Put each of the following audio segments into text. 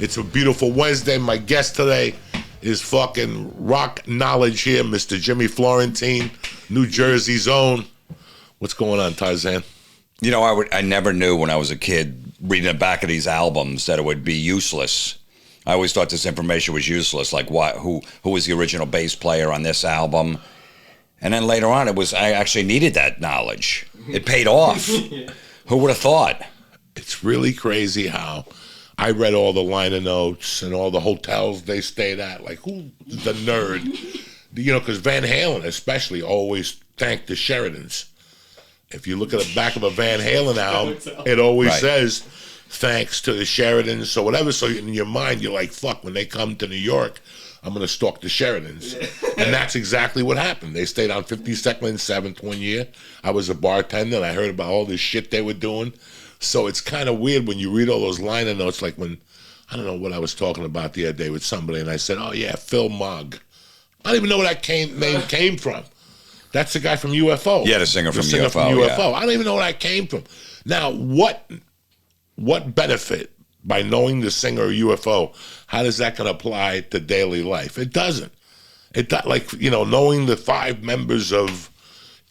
It's a beautiful Wednesday. My guest today is fucking rock knowledge here, Mr. Jimmy Florentine, New Jersey's own. What's going on, Tarzan? You know, I never knew when I was a kid reading the back of these albums that it would be useless. I always thought this information was useless, like who was the original bass player on this album. And then later on, I actually needed that knowledge. It paid off. Who would have thought? It's really crazy how I read all the liner notes and all the hotels they stayed at. Like, who's the nerd? You know, because Van Halen especially always thanked the Sheridans. If you look at the back of a Van Halen album, it always says, thanks to the Sheridans or whatever. So in your mind, you're like, fuck, when they come to New York, I'm going to stalk the Sheridans. And that's exactly what happened. They stayed on 52nd and 7th one year. I was a bartender, and I heard about all this shit they were doing. So it's kind of weird when you read all those liner notes, like when, I don't know what I was talking about the other day with somebody, and I said, oh, yeah, Phil Mogg. I don't even know where that name came from. That's the guy from UFO. Yeah, the singer from UFO. Yeah. I don't even know where that came from. Now, what benefit by knowing the singer of UFO, how does that going to apply to daily life? It doesn't. Like, you know, knowing the 5 members of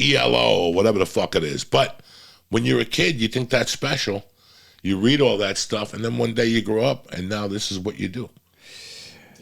ELO or whatever the fuck it is. But when you're a kid, you think that's special. You read all that stuff, and then one day you grow up, and now this is what you do.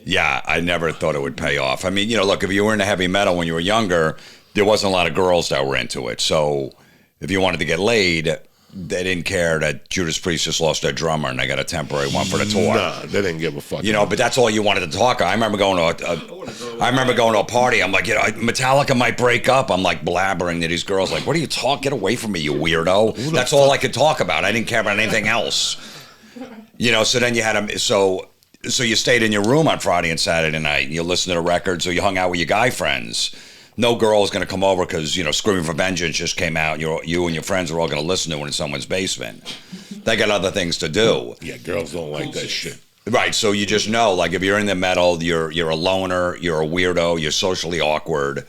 Yeah, I never thought it would pay off. I mean, you know, look, if you were into heavy metal when you were younger, there wasn't a lot of girls that were into it. So if you wanted to get laid, they didn't care that Judas Priest just lost their drummer and they got a temporary one for the tour. Nah, they didn't give a fuck. You know, but that's all you wanted to talk. I remember going to a party. I'm like, you know, Metallica might break up. I'm like blabbering to these girls, like, what are you talking? Get away from me, you weirdo. That's all I could talk about. I didn't care about anything else. You know, so then you had them. So you stayed in your room on Friday and Saturday night, and you listened to the records, or you hung out with your guy friends. No girl is going to come over because, you know, Screaming for Vengeance just came out. You and your friends are all going to listen to it in someone's basement. They got other things to do. Yeah, girls don't like that shit. Right, so you just know, like, if you're in the metal, you're a loner, you're a weirdo, you're socially awkward,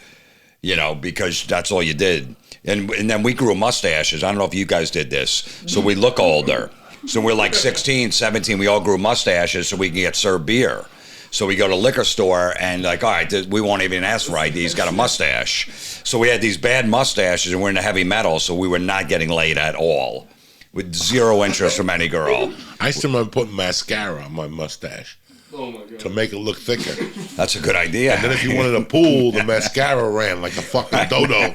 you know, because that's all you did. And then we grew mustaches. I don't know if you guys did this. So we look older. So we're like 16, 17. We all grew mustaches so we can get served beer. So we go to the liquor store and like, all right, we won't even ask for ID. He's got a mustache. So we had these bad mustaches and we're into heavy metal, so we were not getting laid at all. With zero interest from any girl. I still remember putting mascara on my mustache. Oh my God. To make it look thicker. That's a good idea. And then if you wanted a pool, the mascara ran like a fucking dodo.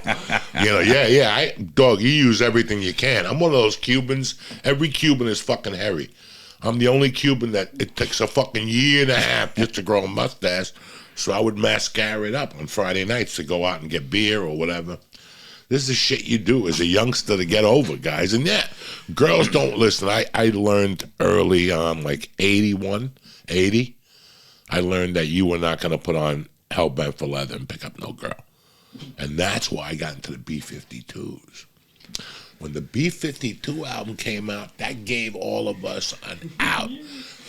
You know, yeah. Dog, you use everything you can. I'm one of those Cubans. Every Cuban is fucking hairy. I'm the only Cuban that it takes a fucking year and a half just to grow a mustache. So I would mascara it up on Friday nights to go out and get beer or whatever. This is the shit you do as a youngster to get over, guys. And yeah, girls don't listen. I learned early on, like 81, 80, I learned that you were not going to put on Hellbent for Leather and pick up no girl. And that's why I got into the B-52s. When the B-52 album came out, that gave all of us an out.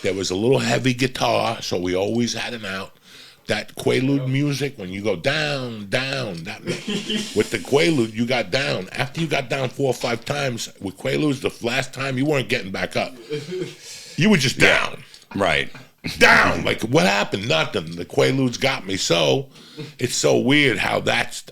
There was a little heavy guitar, so we always had an out. That Quaalude music, when you go down, with the Quaalude, you got down. After you got down 4 or 5 times, with Quaaludes, the last time, you weren't getting back up. You were just down. Right. Down. Like, what happened? Nothing. The Quaaludes got me. So, it's so weird how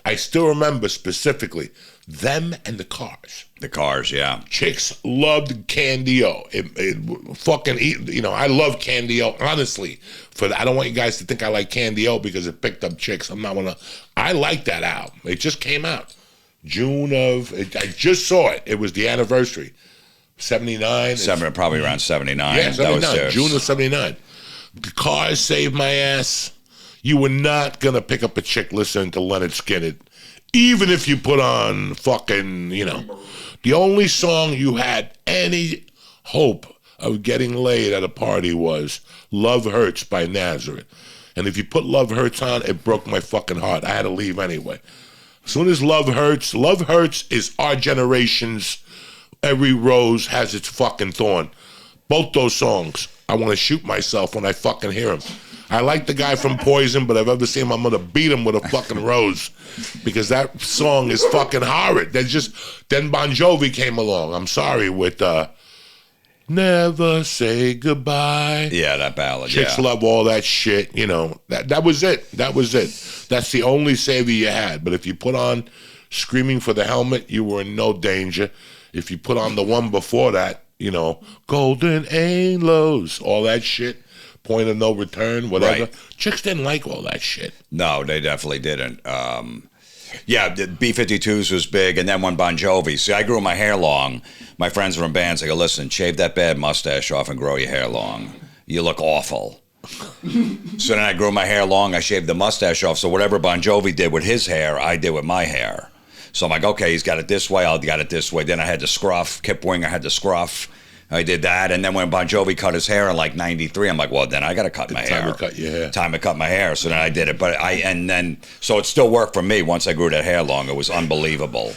I still remember specifically, them and the Cars. The Cars, yeah. Chicks loved Candy-O. It fucking, you know, I love Candy-O, honestly. I don't want you guys to think I like Candy-O because it picked up chicks. I like that album. It just came out. I just saw it. It was the anniversary. 79. Probably around 79. Yeah, 79. June of 79. The Cars saved my ass. You were not going to pick up a chick listening to Leonard Skinner. Even if you put on fucking, you know, the only song you had any hope of getting laid at a party was Love Hurts by Nazareth. And if you put Love Hurts on, it broke my fucking heart. I had to leave anyway. As soon as Love Hurts is our generation's Every Rose Has Its Fucking Thorn. Both those songs, I want to shoot myself when I fucking hear them. I like the guy from Poison, but if I've ever seen him, I'm going to beat him with a fucking rose. Because that song is fucking horrid. Then Bon Jovi came along. I'm sorry, with Never say goodbye. Yeah, that ballad. Chicks love all that shit. You know, that was it. That was it. That's the only savior you had. But if you put on Screaming for the Helmet, you were in no danger. If you put on the one before that, you know, Golden Halos, all that shit, Point of No Return, whatever. Right. Chicks didn't like all that shit. No, they definitely didn't. Yeah, the B-52s was big, and then when Bon Jovi. See, I grew my hair long. My friends were in bands. They go, listen, shave that bad mustache off and grow your hair long. You look awful. So then I grew my hair long. I shaved the mustache off. So whatever Bon Jovi did with his hair, I did with my hair. So I'm like, okay, he's got it this way. I'll got it this way. Then I had the scruff. Kip Winger had the scruff. I did that. And then when Bon Jovi cut his hair in like 93, I'm like, well, then I got to cut my hair. Time to cut your hair. Time to cut my hair. So then I did it. So it still worked for me once I grew that hair long. It was unbelievable.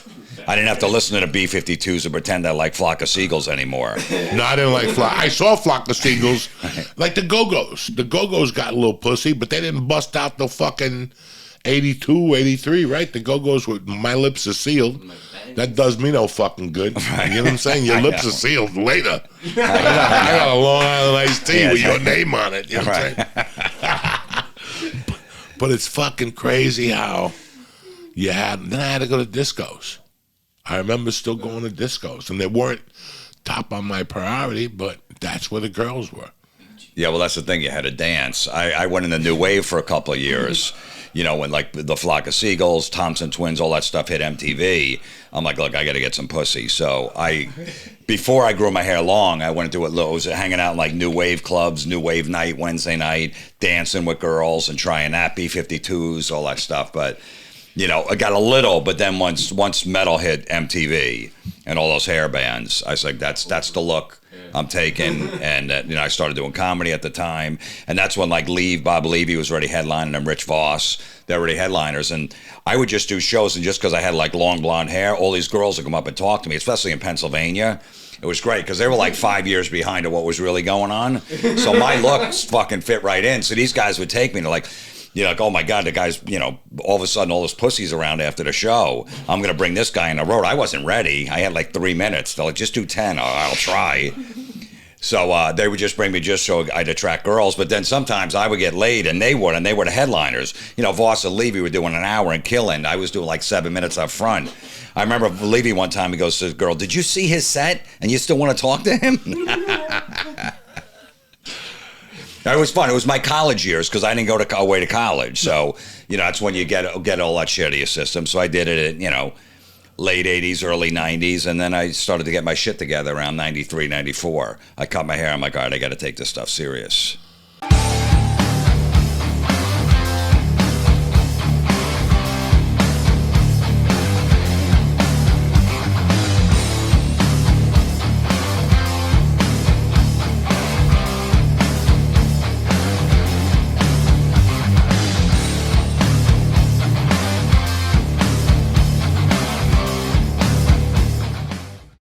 I didn't have to listen to the B-52s and pretend I like Flock of Seagulls anymore. No, I didn't like Flock. I saw Flock of Seagulls, like the Go-Go's. The Go-Go's got a little pussy, but they didn't bust out the fucking 82, 83, right? The Go-Go's with My Lips Are Sealed. That does me no fucking good. You know what I'm saying? Your lips are sealed later. I got a Long Island iced tea with your name on it. You know what I'm saying? But it's fucking crazy how then I had to go to discos. I remember still going to discos, and they weren't top on my priority, but that's where the girls were. Yeah, well, that's the thing. You had to dance. I went in the new wave for a couple of years. You know, when like the Flock of Seagulls, Thompson Twins, all that stuff hit MTV. I'm like, look, I got to get some pussy. So before I grew my hair long, I went to it. I was hanging out in like new wave clubs, new wave night, Wednesday night, dancing with girls and trying that B-52s, all that stuff. But you know, I got a little, but then once metal hit MTV and all those hair bands, I was like, that's the look I'm taking. And you know, I started doing comedy at the time, and that's when like Bob Levy was already headlining, and Rich Voss, they were already headliners, and I would just do shows, and just because I had like long blonde hair, all these girls would come up and talk to me, especially in Pennsylvania. It was great because they were like 5 years behind of what was really going on, so my looks fucking fit right in. So these guys would take me to like. You know, like, oh my God, the guy's, you know, all of a sudden all those pussies around after the show. I'm going to bring this guy in the road. I wasn't ready. I had like 3 minutes. They're like, just do 10. I'll try. So they would just bring me just so I'd attract girls. But then sometimes I would get laid, and they were the headliners. You know, Voss and Levy were doing an hour and killing. I was doing like 7 minutes up front. I remember Levy one time, he goes to the girl, did you see his set? And you still want to talk to him? It was fun. It was my college years because I didn't go away to college. So, you know, that's when you get all that shit out of your system. So I did it at, you know, late 80s, early 90s. And then I started to get my shit together around 93, 94. I cut my hair. I'm like, all right, I got to take this stuff serious.